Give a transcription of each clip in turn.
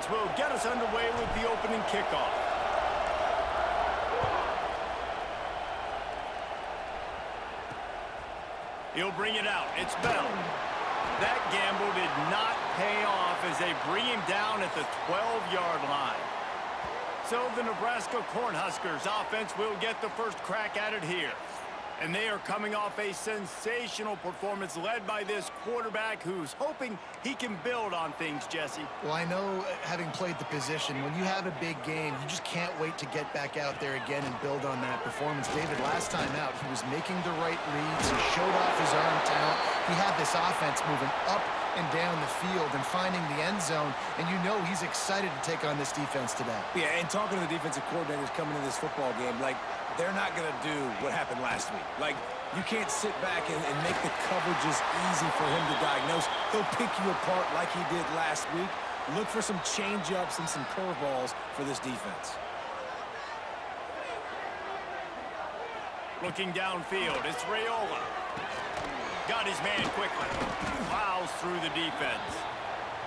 offense will get us underway with the opening kickoff. He'll bring it out. It's Bell. That gamble did not pay off as they bring him down at the 12-yard line. So the Nebraska Cornhuskers offense will get the first crack at it here. And they are coming off a sensational performance led by this quarterback who's hoping he can build on things, Jesse. Well, I know, having played the position, when you have a big game, you just can't wait to get back out there again and build on that performance. David, last time out, he was making the right reads. He showed off his arm talent. He had this offense moving up and down the field and finding the end zone, and you know he's excited to take on this defense today. Yeah, and talking to the defensive coordinators coming into this football game, like, they're not going to do what happened last week. Like, you can't sit back and make the coverages easy for him to diagnose. He'll pick you apart like he did last week. Look for some change-ups and some curveballs for this defense. Looking downfield, it's Raiola. Got his man quickly. Plows through the defense.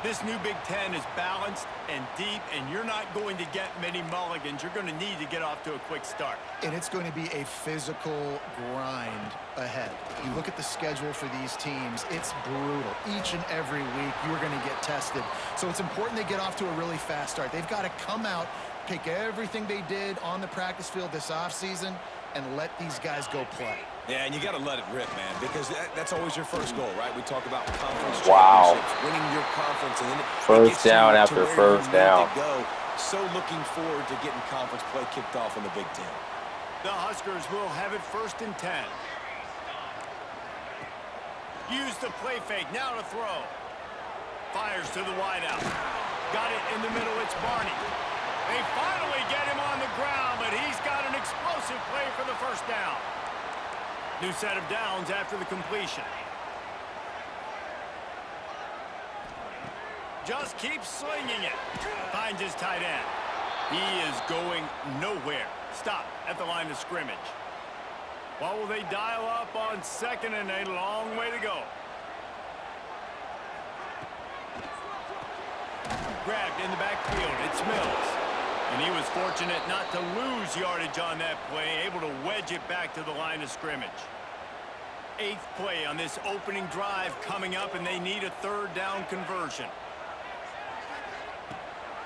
This new Big Ten is balanced and deep, and you're not going to get many mulligans. You're going to need to get off to a quick start. And it's going to be a physical grind ahead. You look at the schedule for these teams, it's brutal. Each and every week, you're going to get tested. So it's important they get off to a really fast start. They've got to come out, take everything they did on the practice field this offseason, and let these guys go play. Yeah, and you got to let it rip, man, because that's always your first goal, right? We talk about conference Wow. championships, winning your conference, and then First down after first down. So looking forward to getting conference play kicked off in the Big Ten. The Huskers will have it 1st and 10. Use the play fake, now to throw. Fires to the wideout. Got it in the middle, it's Barney. They finally get him on the ground, but he's got an explosive play for the first down. New set of downs after the completion. Just keeps slinging it. Finds his tight end. He is going nowhere. Stop at the line of scrimmage. What will they dial up on 2nd and a long way to go? Grabbed in the backfield. It's Mills. And he was fortunate not to lose yardage on that play, able to wedge it back to the line of scrimmage. 8th play on this opening drive coming up, and they need a 3rd down conversion.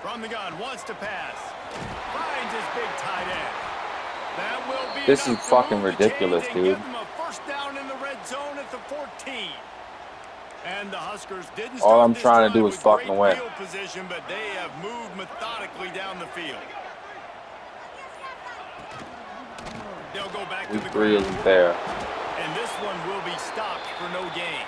From the gun, wants to pass. Finds his big tight end. That will be This is fucking ridiculous, dude. Give them a 1st down in the red zone at the 14. And the Huskers didn't All I'm start this trying to do drive is with fucking great win. field position, but they have moved methodically down the field. They'll go back to Week the 3 ground. isn't there. And this one will be stopped for no gain.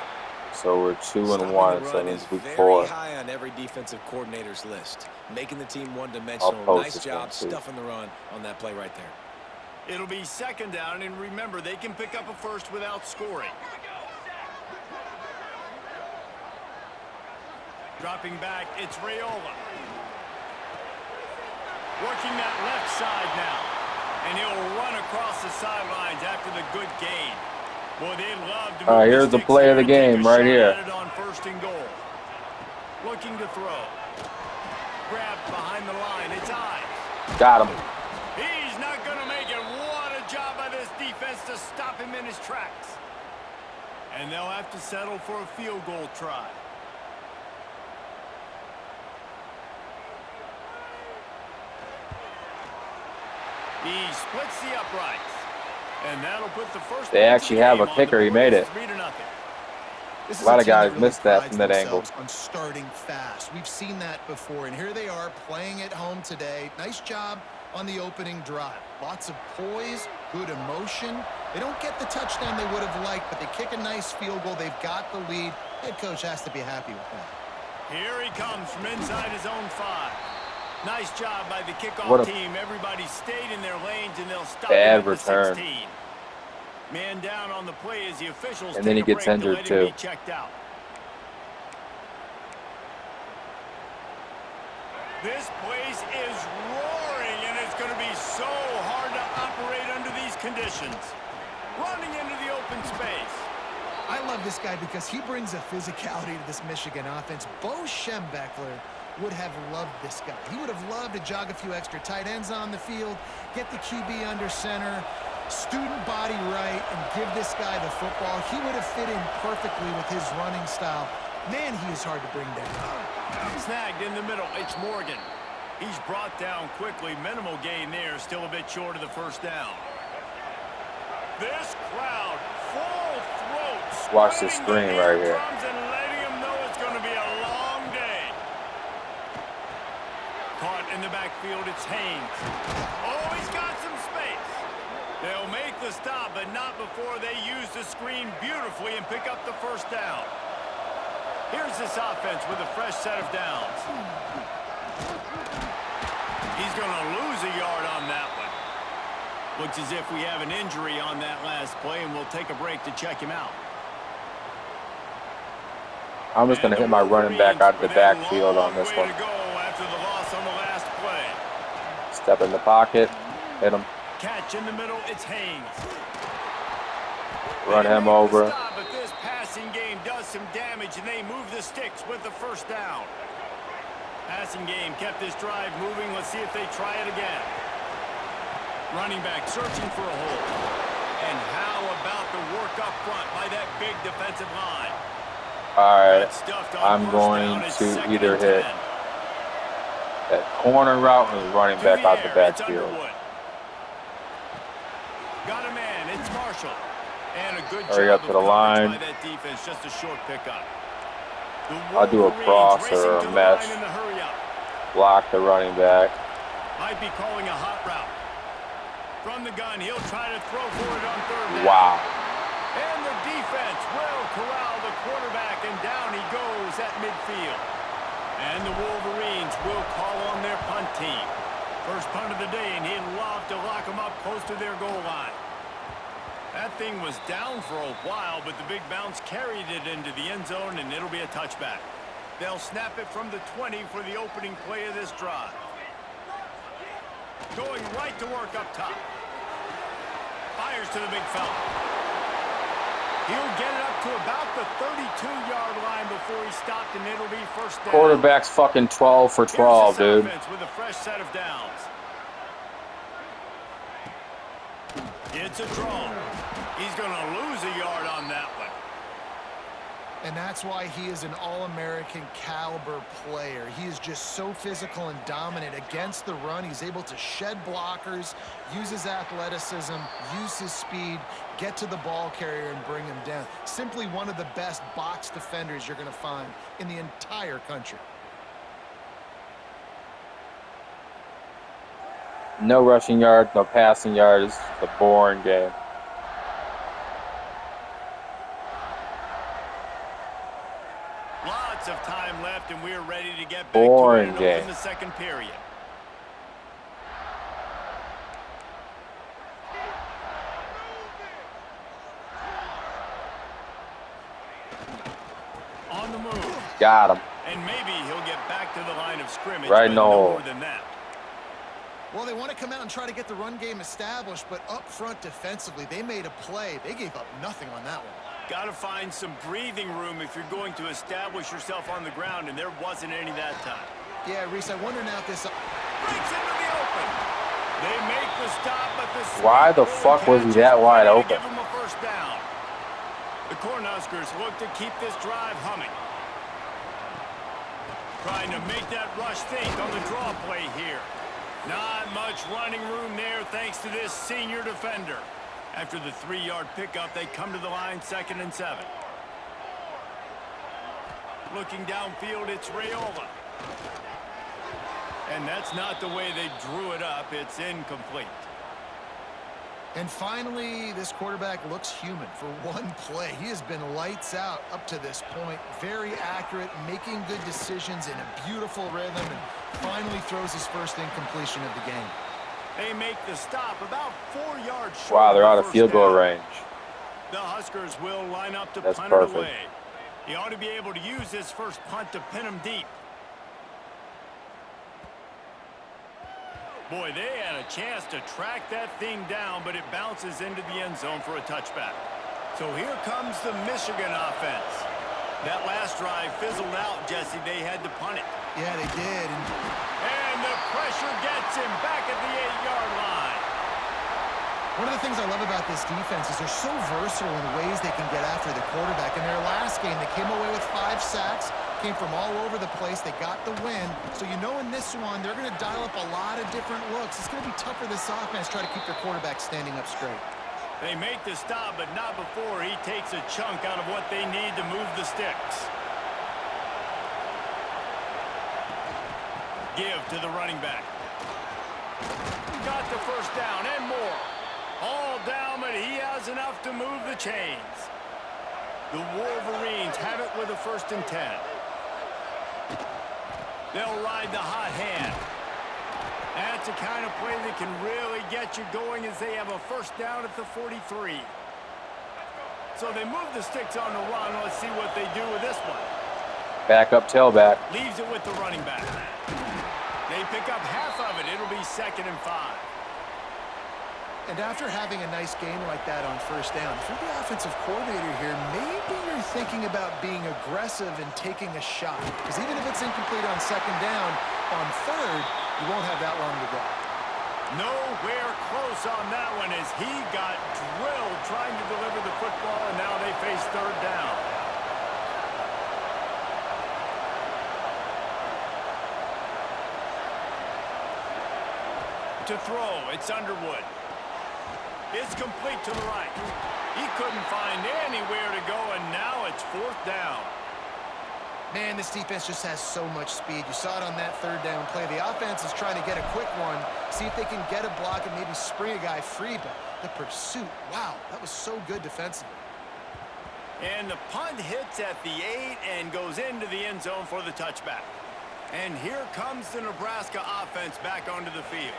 So we're 2 Stopping and the 1, run so is it's week very 4. high on every defensive coordinator's list. Making the team I'll one-dimensional. post Nice this job one, too. stuffing the run on that play right there. It'll be 2nd down, and remember, they can pick up a first without scoring. Dropping back, it's Raiola. Working that left side now. And he'll run across the sidelines after the good gain. Boy, they'd love to move here's the sticks play here of the and take game a right shot here. at it on 1st and goal. Looking to throw. Grabbed behind the line, it's Ives. Got him. He's not going to make it. What a job by this defense to stop him in his tracks. And they'll have to settle for a field goal try. He splits the uprights. And that'll put the first. They actually have a kicker. He made it. 3-0. This is A lot of team that guys really missed that prides from that angle. themselves on starting fast. We've seen that before, and here they are playing at home today. Nice job on the opening drive. Lots of poise, good emotion. They don't get the touchdown they would have liked, but they kick a nice field goal. They've got the lead. Head coach has to be happy with that. Here he comes from inside his own 5. Nice job by the What kickoff a team. Everybody stayed in their lanes, and they'll stop bad him at the return. 16. Man down on the play as the officials And then he take a gets break to injured, let him too. be checked out. This place is roaring, and it's going to be so hard to operate under these conditions. Running into the open space. I love this guy because he brings a physicality to this Michigan offense. Bo Schembechler would have loved this guy. He would have loved to jog a few extra tight ends on the field, get the QB under center, student body right, and give this guy the football. He would have fit in perfectly with his running style. Man, he is hard to bring down. Snagged in the middle. It's Morgan. He's brought down quickly. Minimal gain there. Still a bit short of the first down. This crowd, full throat. Watch the screen right here. And letting him know it's going to be a long day. Caught in the backfield. It's Haynes. Oh, he's got some space. They'll make the stop, but not before they use the screen beautifully and pick up the first down. Here's this offense with a fresh set of downs. He's going to lose a yard on that one. Looks as if we have an injury on that last play, and we'll take a break to check him out. I'm just going to hit my running back out of the backfield on this one. After the loss on the last play. Step in the pocket, hit him. Catch in the middle, it's Haynes. Run him over. Stop, but this passing game does some damage, and they move the sticks with the first down. Passing game kept this drive moving. Let's see if they try it again. Running back searching for a hole. And how about the work up front by that big defensive line? All right, I'm going to either hit that corner route or running back out the backfield. Got a man, it's Marshall. And a good Hurry job up to the line. by that defense, just a short pickup. I'll do a cross or a mesh. Block the running back. Might be calling a hot route. From the gun, he'll try to throw for it on third down. Wow. And the defense will corral the quarterback, and down he goes at midfield. And the Wolverines will call on their punt team. First punt of the day, and he'd love to lock them up close to their goal line. That thing was down for a while, but the big bounce carried it into the end zone, and it'll be a touchback. They'll snap it from the 20 for the opening play of this drive. Going right to work up top. Fires to the big fella. He'll get it up to about the 32-yard line before he stopped, and it'll be first down. Quarterback's fucking 12 for 12, dude. With a fresh set of downs. It's a draw. He's going to lose a yard on that one. And that's why he is an all-American caliber player. He is just so physical and dominant against the run. He's able to shed blockers, use his athleticism, use his speed, get to the ball carrier and bring him down. Simply one of the best box defenders you're going to find in the entire country. No rushing yards, no passing yards. It's a boring game. Lots of time left, and we're ready to get back Boring to it and open game. the second period. On the move. Got him. And maybe he'll get back to the line of scrimmage. Right but in the no hole. more than that. Well, they want to come out and try to get the run game established, but up front defensively, they made a play. They gave up nothing on that one. Got to find some breathing room if you're going to establish yourself on the ground, and there wasn't any that time. Yeah, Reese, I wonder now if this... Breaks into the open. They make the stop, but the... Why the fuck was he that wide open? Give him a first down. The Cornhuskers look to keep this drive humming. Trying to make that rush think on the draw play here. Not much running room there thanks to this senior defender. After the 3-yard pickup, they come to the line 2nd and 7. Looking downfield, it's Raiola. And that's not the way they drew it up. It's incomplete. And finally, this quarterback looks human for one play. He has been lights out up to this point. Very accurate, making good decisions in a beautiful rhythm, and finally throws his first incompletion of the game. They make the stop about 4 yards short. Wow, they're out of of field goal range. The Huskers will line up to That's punt perfect. it away. He ought to be able to use this first punt to pin him deep. Boy, they had a chance to track that thing down, but it bounces into the end zone for a touchback. So here comes the Michigan offense. That last drive fizzled out, Jesse. They had to punt it. Yeah, they did. And the pressure gets him back at the 8-yard line. One of the things I love about this defense is they're so versatile in ways they can get after the quarterback. In their last game, they came away with 5 sacks, came from all over the place. They got the win. So you know in this one, they're going to dial up a lot of different looks. It's going to be tough for this offense to try to keep their quarterback standing up straight. They make the stop, but not before he takes a chunk out of what they need to move the sticks. Give to the running back. Got the first down and more. All down, but he has enough to move the chains. The Wolverines have it with a 1st and 10. They'll ride the hot hand. That's the kind of play that can really get you going as they have a 1st down at the 43. So they move the sticks on the run. Let's see what they do with this one. Back up tailback. Leaves it with the running back. They pick up half of it. It'll be 2nd and 5. And after having a nice game like that on 1st down, if you're the offensive coordinator here, maybe you're thinking about being aggressive and taking a shot. Because even if it's incomplete on 2nd down, on 3rd, you won't have that long to go. Nowhere close on that one as he got drilled trying to deliver the football, and now they face 3rd down. To throw, it's Underwood. It's complete to the right. He couldn't find anywhere to go, and now it's 4th down. Man, this defense just has so much speed. You saw it on that 3rd down play. The offense is trying to get a quick one, see if they can get a block and maybe spring a guy free, but the pursuit, wow, that was so good defensively. And the punt hits at the 8 and goes into the end zone for the touchback. And here comes the Nebraska offense back onto the field.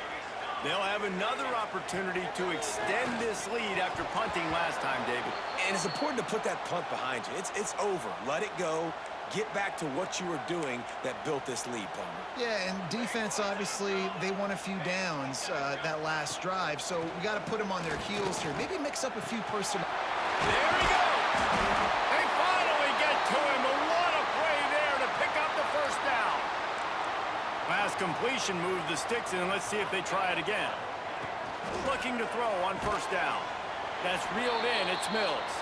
They'll have another opportunity to extend this lead after punting last time, David. And it's important to put that punt behind you. It's over. Let it go. Get back to what you were doing that built this lead, Palmer. Yeah, and defense, obviously, they won a few downs that last drive, so we got to put them on their heels here. Maybe mix up a few personnel. There he goes. They finally get to him, but what a play there to pick up the 1st down. Last completion moved the sticks, and let's see if they try it again. Looking to throw on 1st down. That's reeled in. It's Mills.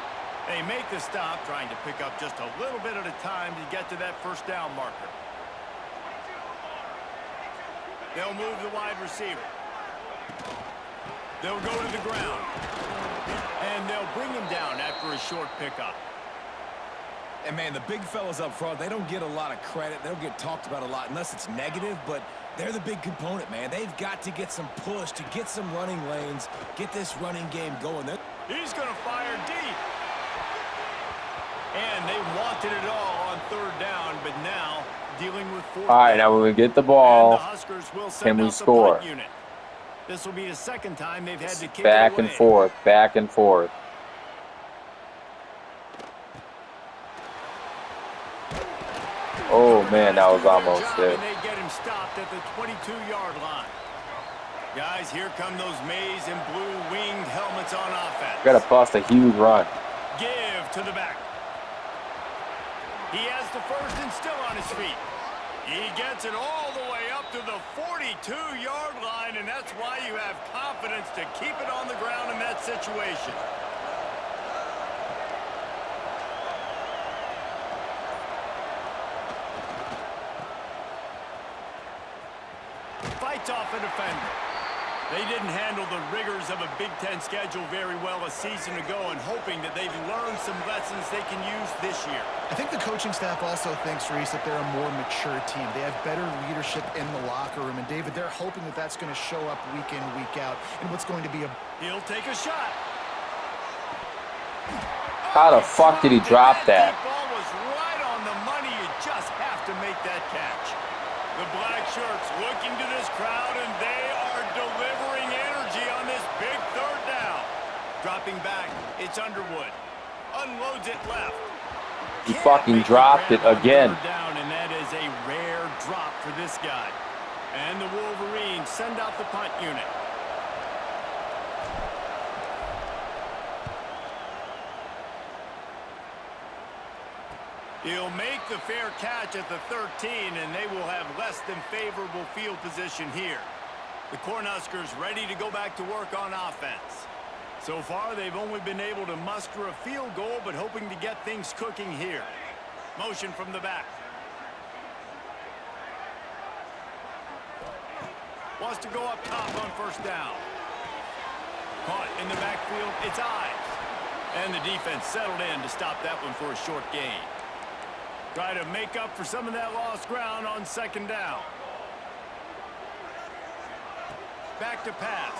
They make the stop, trying to pick up just a little bit at a time to get to that 1st down marker. They'll move the wide receiver. They'll go to the ground. And they'll bring him down after a short pickup. And, man, the big fellas up front, they don't get a lot of credit. They don't get talked about a lot unless it's negative, but they're the big component, man. They've got to get some push, to get some running lanes, get this running game going. He's going to fire deep. And they wanted it all on 3rd down, but now dealing with 4th. All right, now when we get the ball, the Huskers will send can we out the score? punt unit. This will be the 2nd time they've had to kick Back it away. and forth, back and forth. Oh, man, that was almost it. And they get him stopped at the 22-yard line. Guys, here come those maize and blue winged helmets on offense. Got to bust a huge run. Give to the back. He has the 1st and still on his feet. He gets it all the way up to the 42-yard line, and that's why you have confidence to keep it on the ground in that situation. Fights off a defender. They didn't handle the rigors of a Big Ten schedule very well a season ago, and hoping that they've learned some lessons they can use this year. I think the coaching staff also thinks, Reese, that they're a more mature team. They have better leadership in the locker room. And, David, they're hoping that that's going to show up week in, week out in what's going to be a... He'll take a shot. How the fuck did he drop that? That ball was right on the money. You just have to make that catch. The black shirts looking to this crowd, and they are delivering energy on this big 3rd down. Dropping back, it's Underwood. Unloads it left. He fucking dropped it again. Down, and that is a rare drop for this guy. And the Wolverines send out the punt unit. He'll make the fair catch at the 13, and they will have less than favorable field position here. The Cornhuskers ready to go back to work on offense. So far, they've only been able to muster a field goal, but hoping to get things cooking here. Motion from the back. Wants to go up top on first down. Caught in the backfield, it's Ives. And the defense settled in to stop that one for a short gain. Try to make up for some of that lost ground on second down. Back to pass.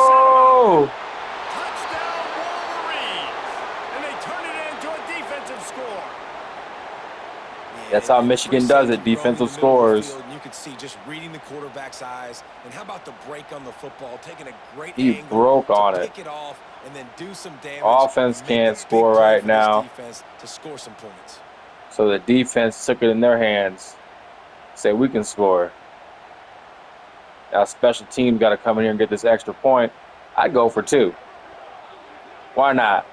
Oh! Touchdown Wolverines! And they turn it into a defensive score. That's how Michigan does it, defensive scores. You could see just reading the quarterback's eyes. And how about the break on the football, taking a great He angle broke on to it. pick it off and then do some damage. Offense can't score right now. Defense to score some points. So the defense took it in their hands. Say, we can score. Now special teams got to come in here and get this extra point. I'd go for 2. Why not?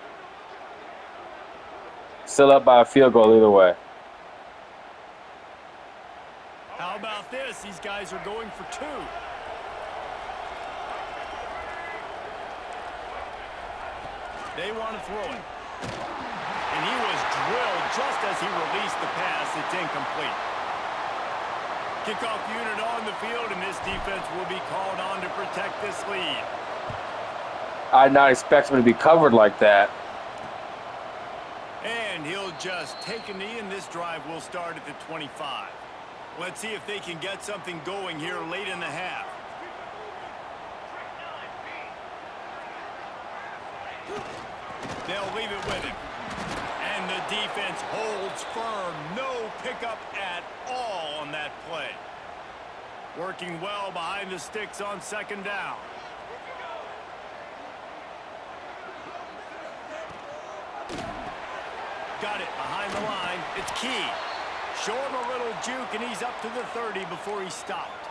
Still up by a field goal either way. How about this? These guys are going for 2. They want to throw it. And he was drilled just as he released the pass. It's incomplete. Kickoff unit on the field, and this defense will be called on to protect this lead. I'd not expect him to be covered like that. And he'll just take a knee, and this drive will start at the 25. Let's see if they can get something going here late in the half. They'll leave it with him. And the defense holds firm. No pickup at all on that play. Working well behind the sticks on second down. Got it behind the line. It's Key. Show him a little juke, and he's up to the 30 before he stopped.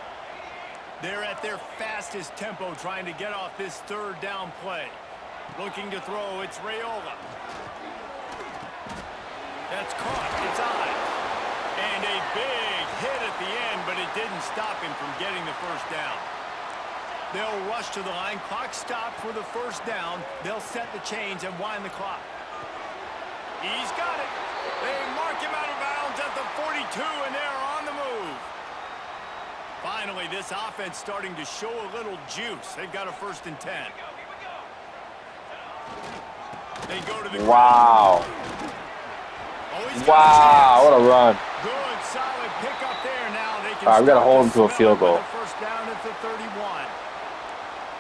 They're at their fastest tempo trying to get off this third down play. Looking to throw, it's Raiola. That's caught, it's Ives. And a big hit at the end, but it didn't stop him from getting the first down. They'll rush to the line, clock stopped for the first down. They'll set the chains and wind the clock. He's got it. They mark him out of bounds at the 42, and they're on the move. Finally, this offense starting to show a little juice. They've got a 1st and 10. They go to the Wow. Oh, Wow, what a run. Good, solid pickup there. Now they can All right, we got to start hold him to a smell field it with goal. a first down at the 31.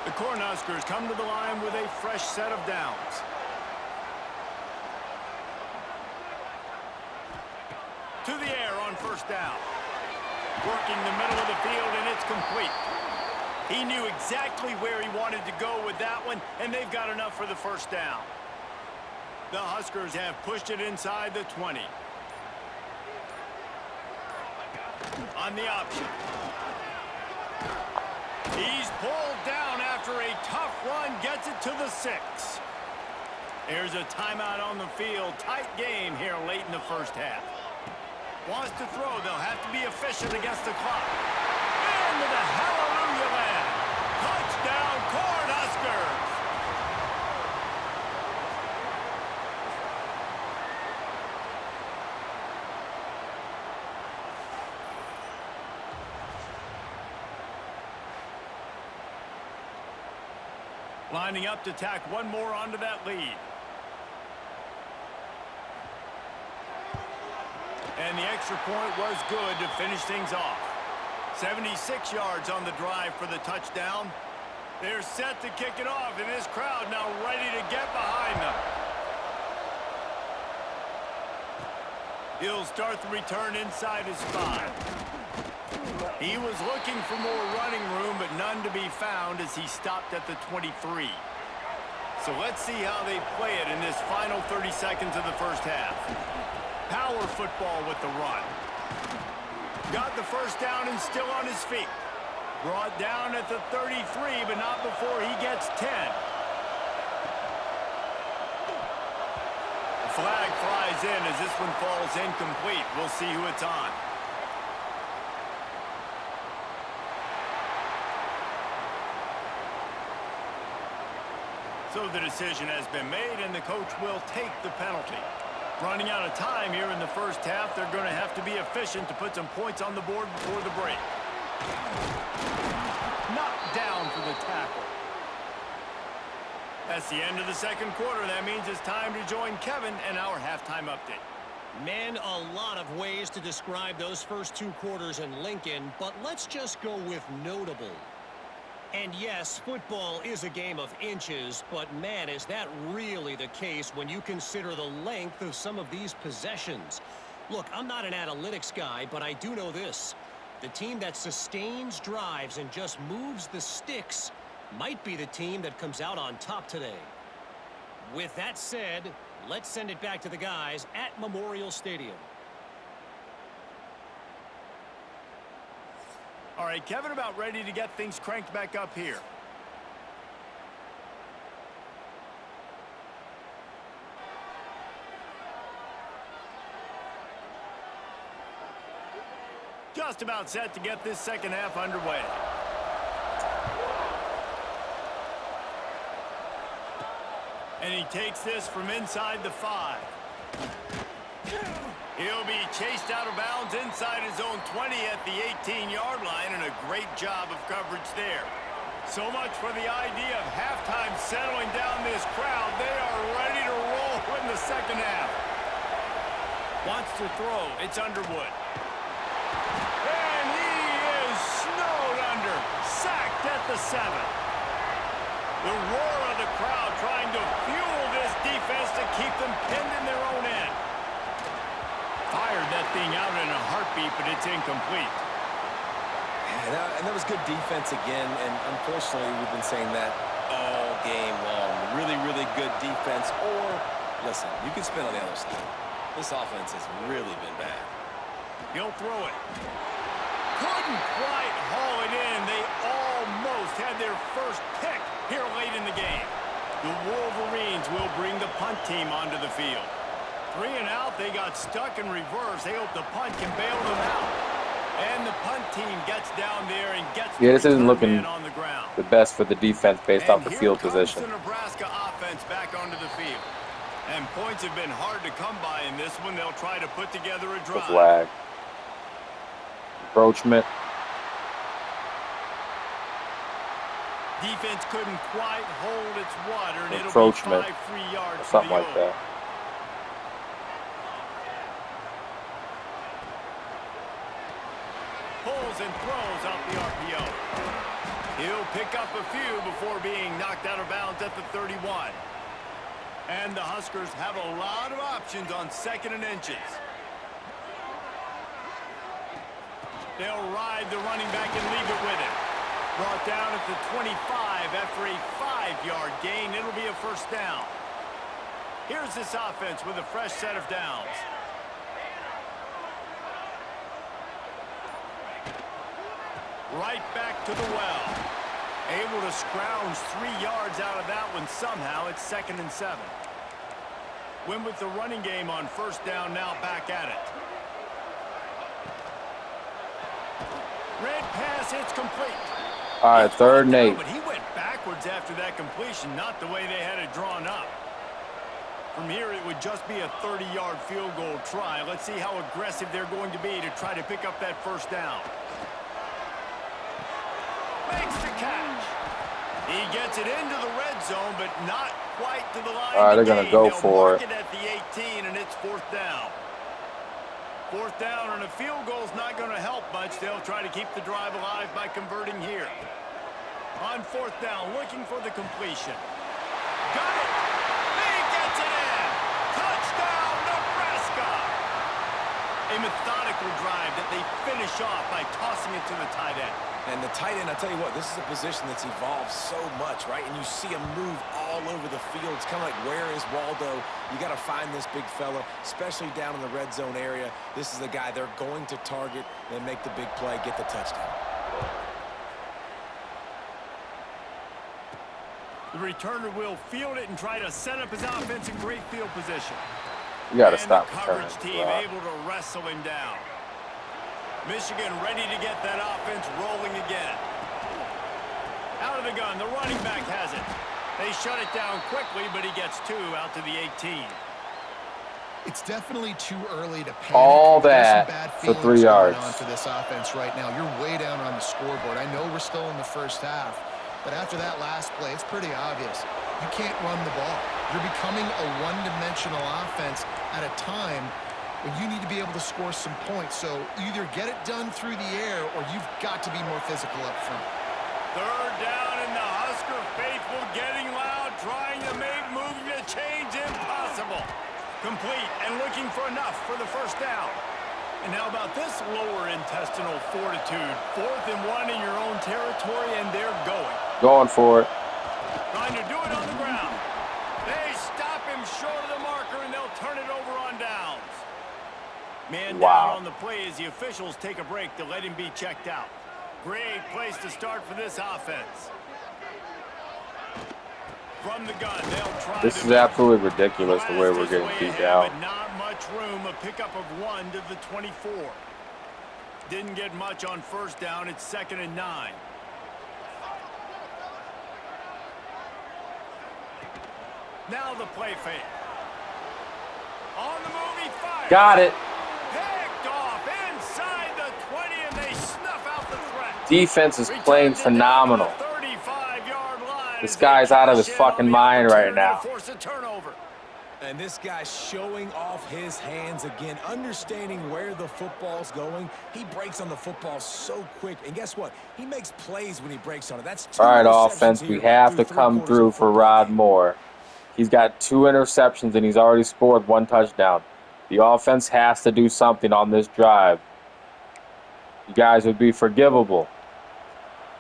The Cornhuskers come to the line with a fresh set of downs. To the air on first down. Working the middle of the field, and it's complete. He knew exactly where he wanted to go with that one, and they've got enough for the first down. The Huskers have pushed it inside the 20. On the option. He's pulled down after a tough run, gets it to the 6. There's a timeout on the field. Tight game here late in the first half. Wants to throw. They'll have to be efficient against the clock. Into the hallelujah land. Touchdown, Cornhuskers. Lining up to tack one more onto that lead. And the extra point was good to finish things off. 76 yards on the drive for the touchdown. They're set to kick it off, and this crowd now ready to get behind them. He'll start the return inside his 5. He was looking for more running room, but none to be found as he stopped at the 23. So let's see how they play it in this final 30 seconds of the first half. Power football with the run. Got the first down and still on his feet. Brought down at the 33, but not before he gets 10. flag flies in as this one falls incomplete. We'll see who it's on. So the decision has been made, and the coach will take the penalty. Running out of time here in the first half, they're going to have to be efficient to put some points on the board before the break. Knocked down for the tackle. That's the end of the second quarter. That means it's time to join Kevin and our halftime update. Man, a lot of ways to describe those first two quarters in Lincoln, but let's just go with notable. And yes, football is a game of inches, but man, is that really the case when you consider the length of some of these possessions. Look, I'm not an analytics guy, but I do know this. The team that sustains drives and just moves the sticks might be the team that comes out on top today. With that said, let's send it back to the guys at Memorial Stadium. All right, Kevin, about ready to get things cranked back up here. Just about set to get this second half underway. And he takes this from inside the 5. He'll be chased out of bounds inside his own 20 at the 18-yard line, and a great job of coverage there. So much for the idea of halftime settling down this crowd. They are ready to roll in the second half. Wants to throw. It's Underwood. And he is snowed under. Sacked at the 7. The roar of the crowd trying to fuel this defense to keep them pinned in their own end. Fired that thing out in a heartbeat, but it's incomplete. And that was good defense again, and unfortunately we've been saying that all game long. Really, really good defense, or, listen, you can spin on the other side. This offense has really been bad. He'll throw it. Couldn't quite haul it in. They almost had their first pick here late in the game. The Wolverines will bring the punt team onto the field. 3 and out, they got stuck in reverse. They hope the punt can bail them out. And the punt team gets down there and gets this isn't looking on the ground. the best for the defense based off the field position. The Nebraska offense back onto the field. And points have been hard to come by in this one. They'll try to put together a drive. The flag. Encroachment. Defense couldn't quite hold its water, and it'll be 5 free yards or something like that. Pulls and throws off the RPO. He'll pick up a few before being knocked out of bounds at the 31. And the Huskers have a lot of options on 2nd and inches. They'll ride the running back and leave it with him. Brought down at the 25 after a 5-yard gain. It'll be a first down. Here's this offense with a fresh set of downs. Right back to the well. Able to scrounge 3 yards out of that one somehow. It's 2nd and 7. Win with the running game on first down, now back at it. Red pass, it's complete. All right, 3rd and 8. But he went backwards after that completion, not the way they had it drawn up. From here, it would just be a 30-yard field goal try. Let's see how aggressive they're going to be to try to pick up that first down. Makes the catch. He gets it into the red zone, but not quite to the line. All right, they're going to go for it. At the 18, and it's 4th down. 4th down, and a field goal's not going to help much. They'll try to keep the drive alive by converting here. On 4th down, looking for the completion. Got it. He gets it in. Touchdown, Nebraska. A methodical drive that they finish off by tossing it to the tight end. And the tight end, I tell you what, this is a position that's evolved so much, right? And you see him move all over the field. It's kind of like, where is Waldo? You got to find this big fella, especially down in the red zone area. This is the guy they're going to target and make the big play, get the touchdown. The returner will field it and try to set up his offense in great field position. You got to And stop the returning. coverage team able to wrestle him down. Michigan ready to get that offense rolling again. Out of the gun, the running back has it. They shut it down quickly, but he gets 2 out to the 18. It's definitely too early to panic. All There's some that bad for 3 feelings going yards. on for this offense right now. You're way down on the scoreboard. I know we're still in the first half, but after that last play, it's pretty obvious. You can't run the ball. You're becoming a one-dimensional offense at a time when you need to be able to score some points. So either get it done through the air or you've got to be more physical up front. Third down, and the Husker faithful getting loud, trying to make moving the chains impossible. Complete and looking for enough for the first down. And how about this lower intestinal fortitude? 4th and 1 in your own territory, and they're going. Going for it. Trying to do it on the ground. They stop him short of the marker, and they'll turn it over on downs. Man Wow. down on the play as the officials take a break to let him be checked out. Great place to start for this offense. From the gun, they'll try This to is absolutely ridiculous the way we're getting beat down. But not much room. A pickup of 1 to the 24. Didn't get much on first down. It's 2nd and 9. Now the play fake. On the move, he fires. Got it. Picked off inside the 20, and they snuff out the threat. Defense is playing Returns it down to phenomenal. the 35-yard line This as guy's they out of his cash in on fucking the mind right opportunity now. to force a turnover. And this guy's showing off his hands again, understanding where the football's going. He breaks on the football so quick. And guess what? He makes plays when he breaks on it. That's 2 All right, interceptions offense, we here have through to 3 come quarters through of a for football Rod game. Moore. He's got 2 interceptions, and he's already scored 1 touchdown. The offense has to do something on this drive. You guys would be forgivable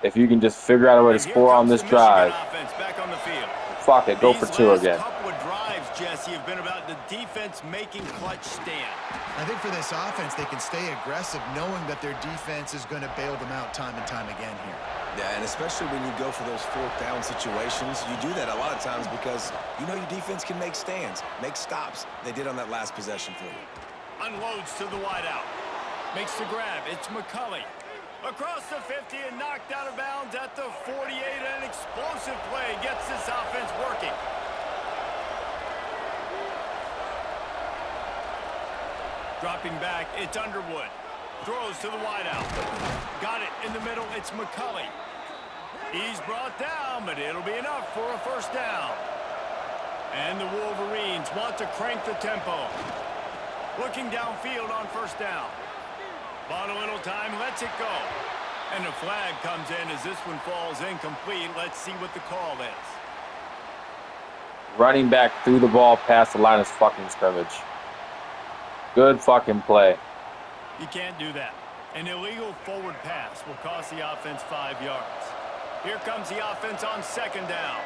if you can just figure out a way to And here score on comes this the Michigan drive. offense back on the field. Fuck it, go for These 2 last again. couple of drives, Jesse, have been about the defense making clutch stand. I think for this offense, they can stay aggressive knowing that their defense is going to bail them out time and time again here. Yeah, and especially when you go for those 4th down situations, you do that a lot of times because you know your defense can make stands, make stops. They did on that last possession for you. Unloads to the wideout. Makes the grab. It's McCulley. Across the 50 and knocked out of bounds at the 48. An explosive play gets this offense working. Dropping back, it's Underwood. Throws to the wideout. Got it in the middle. It's McCulley. He's brought down, but it'll be enough for a first down. And the Wolverines want to crank the tempo. Looking downfield on first down. Bought a little time, lets it go. And the flag comes in as this one falls incomplete. Let's see what the call is. Running back threw the ball past the line of fucking scrimmage. Good fucking play. You can't do that. An illegal forward pass will cost the offense 5 yards. Here comes the offense on 2nd down.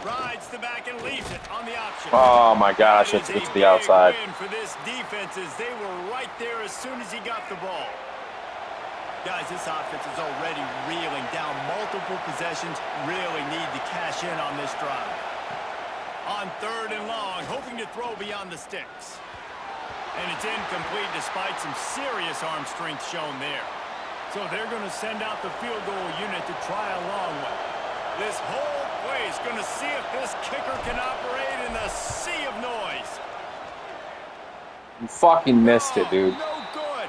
Rides the back and leaves it on the option. Oh my god, I should That have is to a get to the outside. big win for this defense as they were right there as soon as he got the ball. Guys, this offense is already reeling down multiple possessions. Really need to cash in on this drive. On 3rd and long, hoping to throw beyond the sticks. And it's incomplete despite some serious arm strength shown there. So they're going to send out the field goal unit to try a long one. This whole play is going to see if this kicker can operate in the sea of noise. You fucking missed it, dude. No good.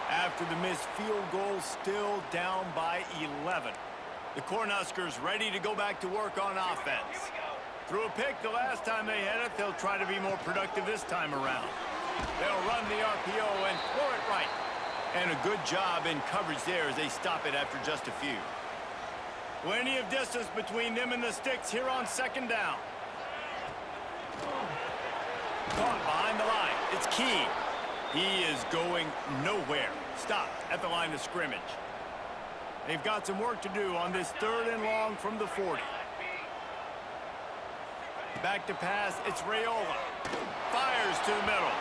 After the missed field goal, still down by 11. The Cornhuskers ready to go back to work on offense. Threw a pick the last time they had it. They'll try to be more productive this time around. They'll run the RPO and throw it right. And a good job in coverage there as they stop it after just a few. Plenty of distance between them and the sticks here on 2nd down. Caught behind the line. It's Key. He is going nowhere. Stopped at the line of scrimmage. They've got some work to do on this 3rd and long from the 40. Back to pass. It's Raiola. Fires to the middle.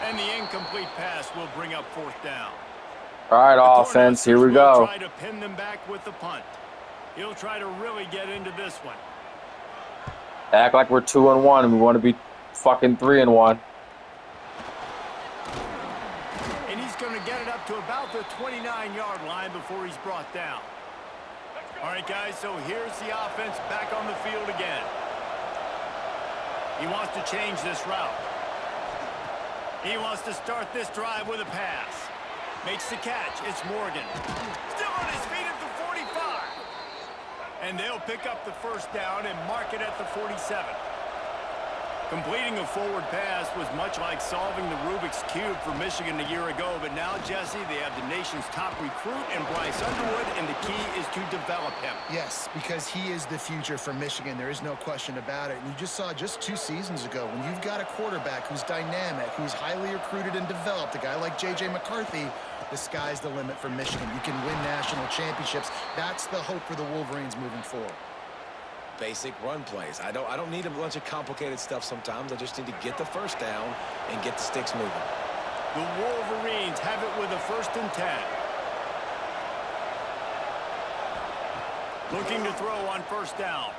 And the incomplete pass will bring up 4th down. All right, The offense, here we Cornhuskers will go. try to pin them back with the punt. He'll try to really get into this one. Act like we're 2-1 and we want to be fucking 3-1. And he's going to get it up to about the 29-yard line before he's brought down. All right, guys, so here's the offense back on the field again. He wants to change this route. He wants to start this drive with a pass. Makes the catch. It's Morgan. Still on his feet at the 45. And they'll pick up the first down and mark it at the 47. Completing a forward pass was much like solving the Rubik's Cube for Michigan a year ago, but now, Jesse, they have the nation's top recruit in Bryce Underwood, and the key is to develop him. Yes, because he is the future for Michigan. There is no question about it. And you just saw just 2 seasons ago, when you've got a quarterback who's dynamic, who's highly recruited and developed, a guy like J.J. McCarthy, the sky's the limit for Michigan. You can win national championships. That's the hope for the Wolverines moving forward. Basic run plays. I don't need a bunch of complicated stuff sometimes. I just need to get the first down and get the sticks moving. The Wolverines have it with a 1st and 10. Looking to throw on 1st down.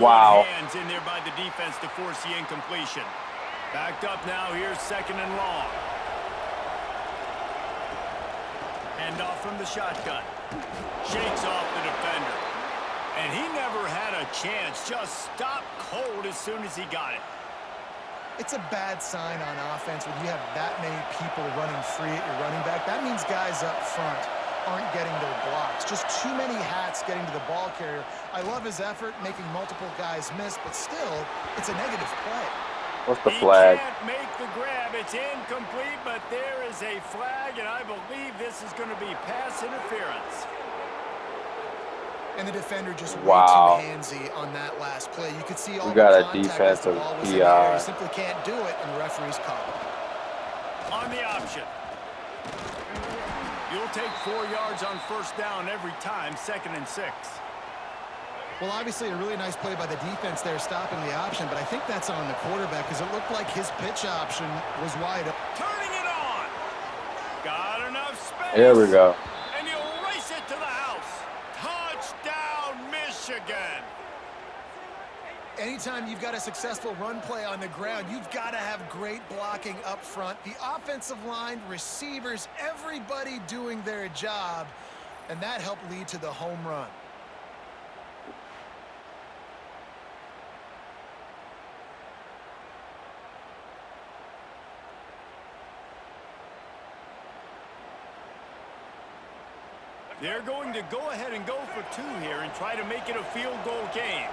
Wow. Good hands in there by the defense to force the incompletion. Backed up now. Here's 2nd and long. Hand off from the shotgun. Shakes off the defender. And he never had a chance. Just stopped cold as soon as he got it. It's a bad sign on offense when you have that many people running free at your running back. That means guys up front aren't getting their blocks. Just too many hats getting to the ball carrier. I love his effort, making multiple guys miss, but still, it's a negative play. What's the flag? He can't make the grab. It's incomplete, but there is a flag, and I believe this is going to be pass interference. And the defender just way Wow. too handsy on that last play. You could see all We the got a contact as the defensive ball was in the air. PI. He simply can't do it, and the referee's called it. On the option. You'll take 4 yards on 1st down every time, 2nd and 6. Well, obviously a really nice play by the defense there stopping the option, but I think that's on the quarterback because it looked like his pitch option was wide open. Turning it on. Got enough space. There we go. And you'll race it to the house. Touchdown, Michigan. Anytime you've got a successful run play on the ground, you've got to have great blocking up front. The offensive line, receivers, everybody doing their job, and that helped lead to the home run. They're going to go ahead and go for 2 here and try to make it a field goal game.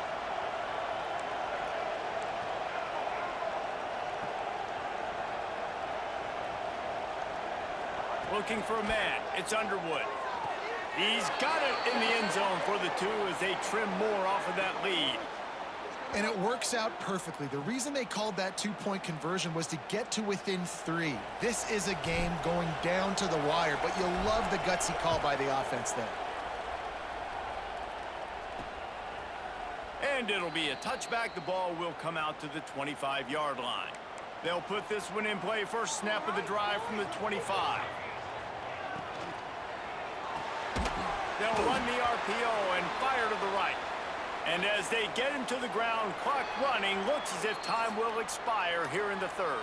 Looking for a man. It's Underwood. He's got it in the end zone for the 2 as they trim more off of that lead. And it works out perfectly. The reason they called that 2-point conversion was to get to within 3. This is a game going down to the wire, but you'll love the gutsy call by the offense there. And it'll be a touchback. The ball will come out to the 25-yard line. They'll put this one in play. First snap of the drive from the 25. They'll run the RPO and fire to the right. And as they get him to the ground, clock running, looks as if time will expire here in the 3rd.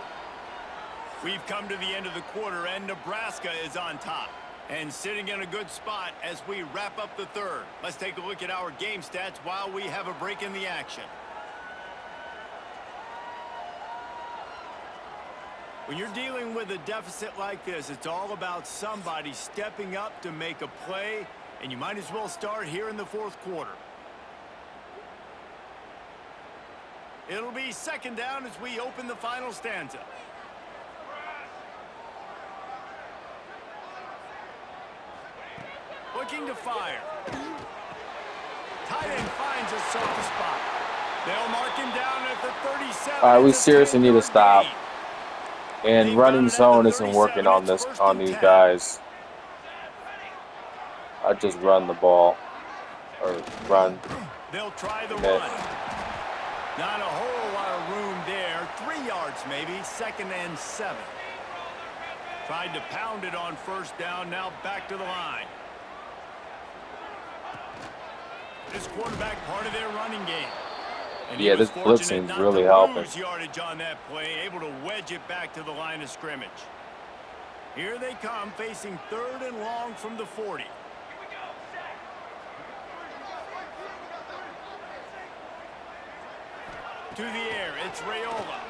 We've come to the end of the quarter, and Nebraska is on top and sitting in a good spot as we wrap up the 3rd. Let's take a look at our game stats while we have a break in the action. When you're dealing with a deficit like this, it's all about somebody stepping up to make a play, and you might as well start here in the 4th quarter. It'll be 2nd down as we open the final stanza. Looking to fire. Tight end finds a soft spot. They'll mark him down at the 37. All right, we seriously need to stop. And running zone isn't working on these guys. I just run the ball or run. They'll try the run. Not a whole lot of room there. 3 yards maybe. 2nd and 7. Tried to pound it on 1st down. Now back to the line. This quarterback part of their running game. And Yeah, he was this fortunate blitzing's not really to helping. lose yardage on that play, able to wedge it back to the line of scrimmage. Here they come, facing 3rd and long from the 40. To the air, it's Raiola.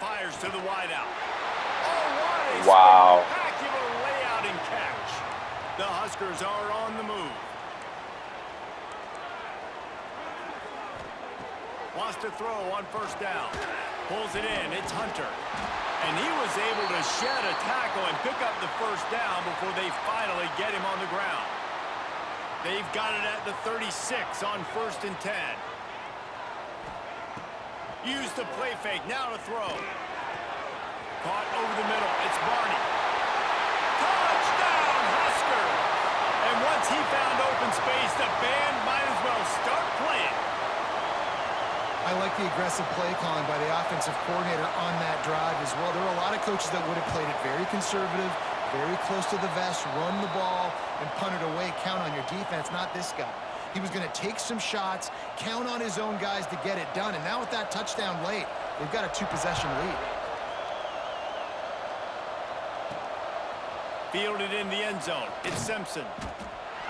Fires to the wideout. Oh, what a Wow. spectacular layout and catch. The Huskers are on the move. Wants to throw on 1st down. Pulls it in. It's Hunter. And he was able to shed a tackle and pick up the 1st down before they finally get him on the ground. They've got it at the 36 on 1st and 10. Use the play fake. Now to throw. Caught over the middle. It's Barney. Touchdown, Husker! And once he found open space, the band might as well start playing. I like the aggressive play calling by the offensive coordinator on that drive as well. There were a lot of coaches that would have played it very conservative, very close to the vest, run the ball, and punt it away. Count on your defense, not this guy. He was going to take some shots, count on his own guys to get it done. And now with that touchdown late, they've got a 2-possession lead. Fielded in the end zone. It's Simpson.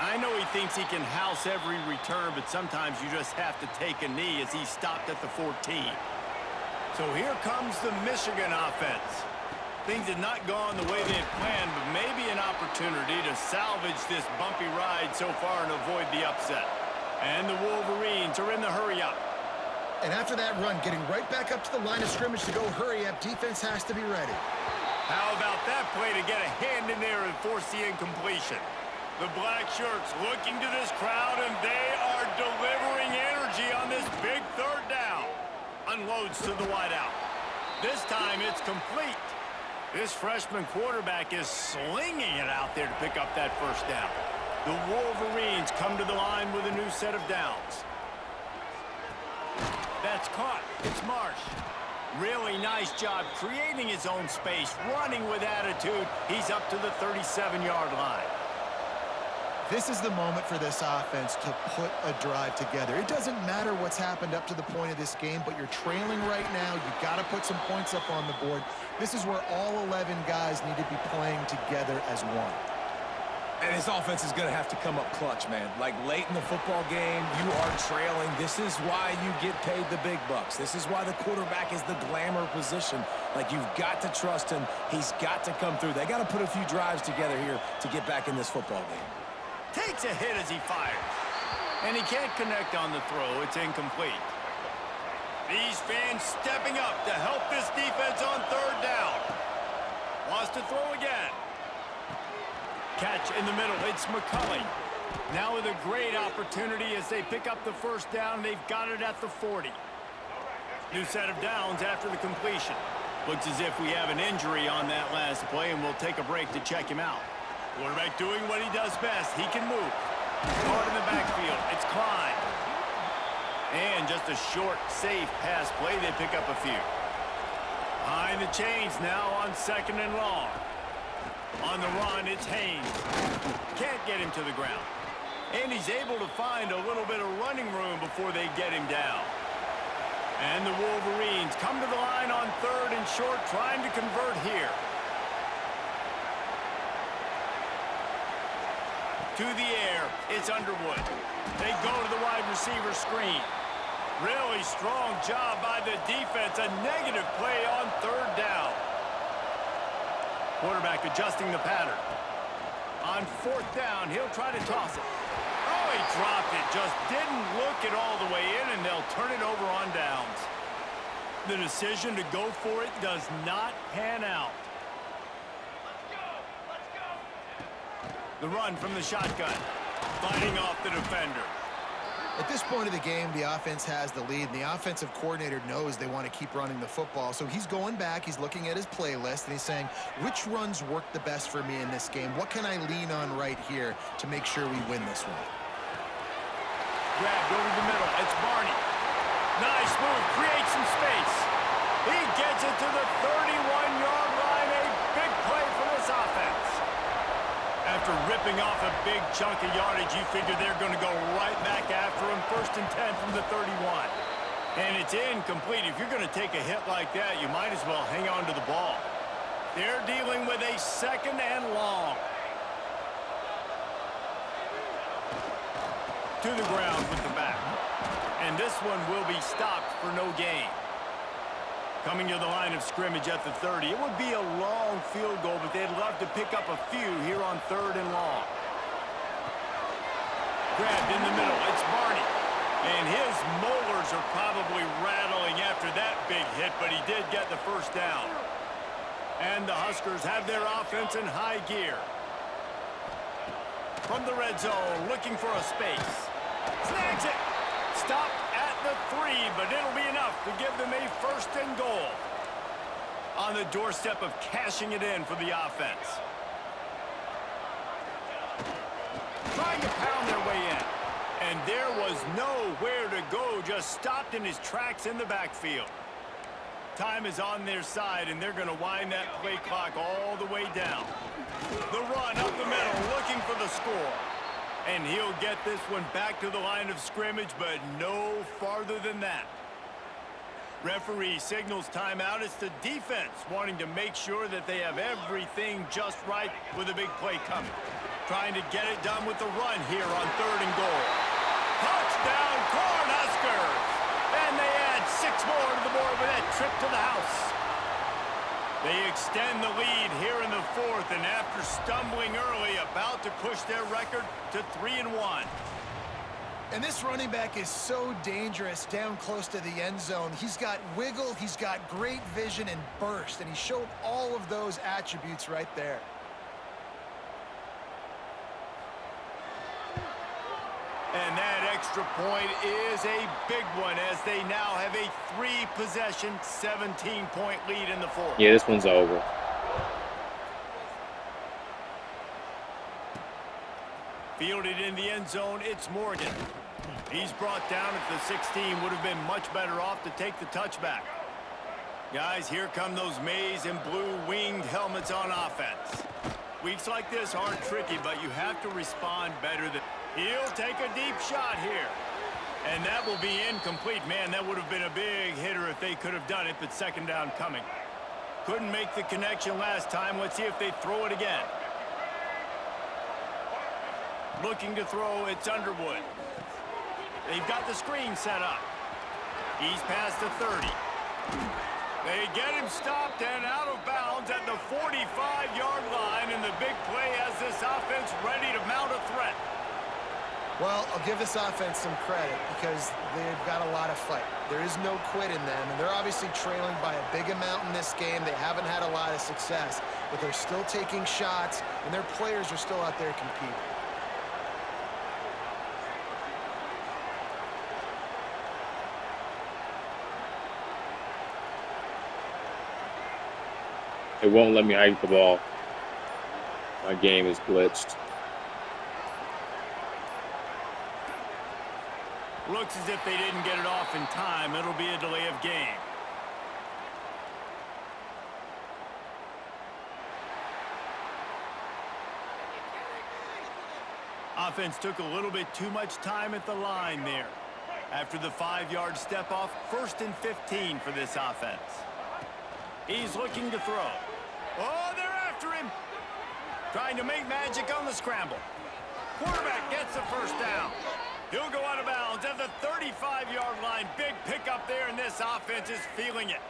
I know he thinks he can house every return, but sometimes you just have to take a knee as he stopped at the 14. So here comes the Michigan offense. Things had not gone the way they had planned, but maybe an opportunity to salvage this bumpy ride so far and avoid the upset. And the Wolverines are in the hurry-up. And after that run, getting right back up to the line of scrimmage to go hurry up, defense has to be ready. How about that play to get a hand in there and force the incompletion? The black shirts looking to this crowd, and they are delivering energy on this big 3rd down. Unloads to the wideout. This time it's complete. This freshman quarterback is slinging it out there to pick up that 1st down. The Wolverines come to the line with a new set of downs. That's caught. It's Marsh. Really nice job creating his own space, running with attitude. He's up to the 37-yard line. This is the moment for this offense to put a drive together. It doesn't matter what's happened up to the point of this game, but you're trailing right now. You've got to put some points up on the board. This is where all 11 guys need to be playing together as one. And this offense is going to have to come up clutch, man. Like, late in the football game, you are trailing. This is why you get paid the big bucks. This is why the quarterback is the glamour position. Like, you've got to trust him. He's got to come through. They got to put a few drives together here to get back in this football game. Takes a hit as he fires. And he can't connect on the throw. It's incomplete. These fans stepping up to help this defense on 3rd down. Wants to throw again. Catch in the middle. It's McCulley. Now with a great opportunity as they pick up the 1st down. They've got it at the 40. New set of downs after the completion. Looks as if we have an injury on that last play, and we'll take a break to check him out. Quarterback doing what he does best. He can move. Caught in the backfield. It's Klein. And just a short, safe pass play. They pick up a few. Behind the chains now on 2nd and long. On the run, it's Haynes. Can't get him to the ground. And he's able to find a little bit of running room before they get him down. And the Wolverines come to the line on 3rd and short, trying to convert here. To the air, it's Underwood. They go to the wide receiver screen. Really strong job by the defense. A negative play on 3rd down. Quarterback adjusting the pattern. On 4th down, he'll try to toss it. Oh, he dropped it. Just didn't look it all the way in, and they'll turn it over on downs. The decision to go for it does not pan out. The run from the shotgun. Fighting off the defender. At this point of the game, the offense has the lead, and the offensive coordinator knows they want to keep running the football. So he's going back, he's looking at his playlist, and he's saying, which runs work the best for me in this game? What can I lean on right here to make sure we win this one? Grabbed over the middle. It's Barney. Nice move. Creates some space. He gets it to the 31-yard line. A big play for this offense. After ripping off a big chunk of yardage, you figure they're going to go right back after him. 1st and 10 from the 31. And it's incomplete. If you're going to take a hit like that, you might as well hang on to the ball. They're dealing with a 2nd and long. To the ground with the back. And this one will be stopped for no gain. Coming to the line of scrimmage at the 30. It would be a long field goal, but they'd love to pick up a few here on 3rd and long. Grabbed in the middle. It's Barney. And his molars are probably rattling after that big hit, but he did get the 1st down. And the Huskers have their offense in high gear. From the red zone, looking for a space. Snags it. Stopped at the 3, but it'll be enough to give them a 1st and goal. On the doorstep of cashing it in for the offense. Trying to pound their way in. And there was nowhere to go, just stopped in his tracks in the backfield. Time is on their side, and they're going to wind that play clock all the way down. The run up the middle, looking for the score. And he'll get this one back to the line of scrimmage, but no farther than that. Referee signals timeout. It's the defense wanting to make sure that they have everything just right with a big play coming. Trying to get it done with the run here on 3rd and goal. Touchdown, Cornhuskers! And they add 6 more to the board with that trip to the house. They extend the lead here in the 4th, and after stumbling early, about to push their record to 3-1. And this running back is so dangerous down close to the end zone. He's got wiggle, he's got great vision and burst, and he showed all of those attributes right there. And that extra point is a big one as they now have a 3-possession, 17-point lead in the 4th. Yeah, this one's over. Fielded in the end zone, it's Morgan. He's brought down at the 16, would have been much better off to take the touchback. Guys, here come those maize and blue winged helmets on offense. Weeks like this aren't tricky, but you have to respond better than... He'll take a deep shot here. And that will be incomplete. Man, that would have been a big hitter if they could have done it, but 2nd down coming. Couldn't make the connection last time. Let's see if they throw it again. Looking to throw, it's Underwood. They've got the screen set up. He's past the 30. They get him stopped and out of bounds at the 45-yard line, and the big play has this offense ready to mount a threat. Well, I'll give this offense some credit because they've got a lot of fight. There is no quit in them, and they're obviously trailing by a big amount in this game. They haven't had a lot of success, but they're still taking shots, and their players are still out there competing. It won't let me hike the ball. My game is glitched. Looks as if they didn't get it off in time. It'll be a delay of game. Offense took a little bit too much time at the line there. After the 5-yard step off, 1st and 15 for this offense. He's looking to throw. Oh, they're after him. Trying to make magic on the scramble. Quarterback gets the 1st down. He'll go out of bounds at the 35-yard line. Big pickup there, and this offense is feeling it.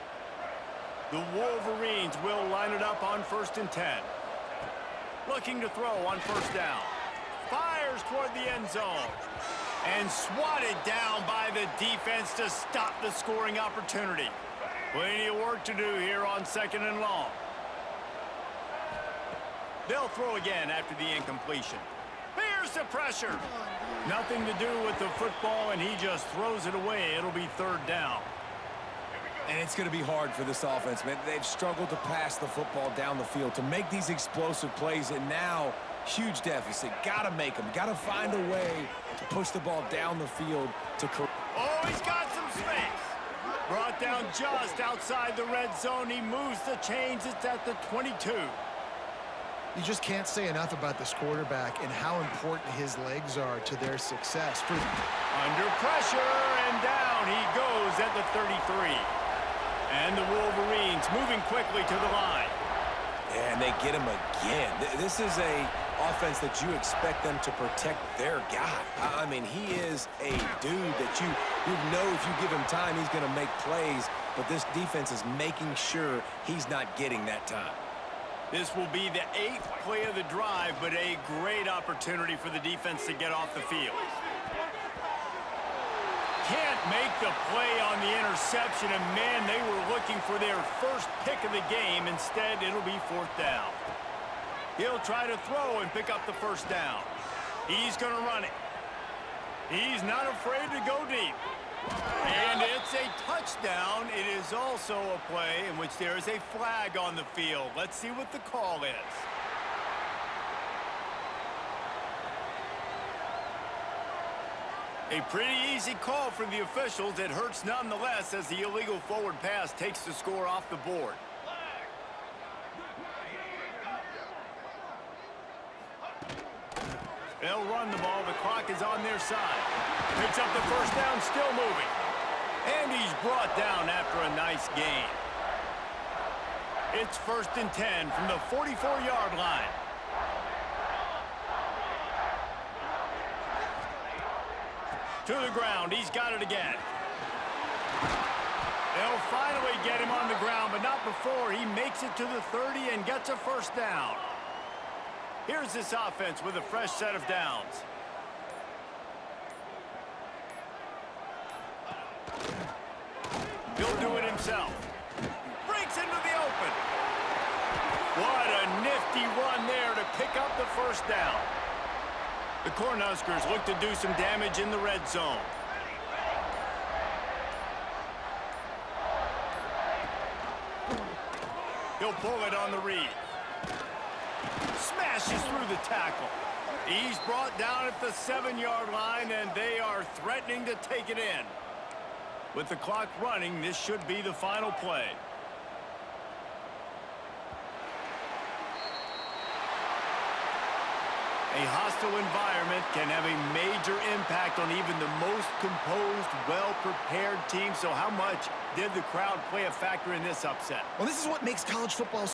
The Wolverines will line it up on 1st and 10. Looking to throw on 1st down. Fires toward the end zone. And swatted down by the defense to stop the scoring opportunity. Plenty of work to do here on 2nd and long. They'll throw again after the incompletion. Here's the pressure. Nothing to do with the football, and he just throws it away. It'll be 3rd down. And it's going to be hard for this offense, man. They've struggled to pass the football down the field, to make these explosive plays, and now huge deficit. Got to make them. Got to find a way to push the ball down the field to... Oh, he's got some space. Brought down just outside the red zone. He moves the chains. It's at the 22. You just can't say enough about this quarterback and how important his legs are to their success. Under pressure, and down he goes at the 33. And the Wolverines moving quickly to the line. And they get him again. This is a offense that you expect them to protect their guy. I mean, he is a dude that you know if you give him time, he's going to make plays. But this defense is making sure he's not getting that time. This will be the 8th play of the drive, but a great opportunity for the defense to get off the field. Can't make the play on the interception, and man, they were looking for their first pick of the game. Instead, it'll be 4th down. He'll try to throw and pick up the 1st down. He's going to run it. He's not afraid to go deep. And it's a touchdown. It is also a play in which there is a flag on the field. Let's see what the call is. A pretty easy call for the officials. It hurts nonetheless as the illegal forward pass takes the score off the board. They'll run the ball. The clock is on their side. Picks up the 1st down, still moving. And he's brought down after a nice gain. It's 1st and 10 from the 44-yard line. To the ground. He's got it again. They'll finally get him on the ground, but not before he makes it to the 30 and gets a 1st down. Here's this offense with a fresh set of downs. He'll do it himself. Breaks into the open. What a nifty run there to pick up the 1st down. The Cornhuskers look to do some damage in the red zone. He'll pull it on the read. Smashes through the tackle. He's brought down at the 7-yard line, and they are threatening to take it in. With the clock running, this should be the final play. A hostile environment can have a major impact on even the most composed, well-prepared team. So how much did the crowd play a factor in this upset? Well, this is what makes college football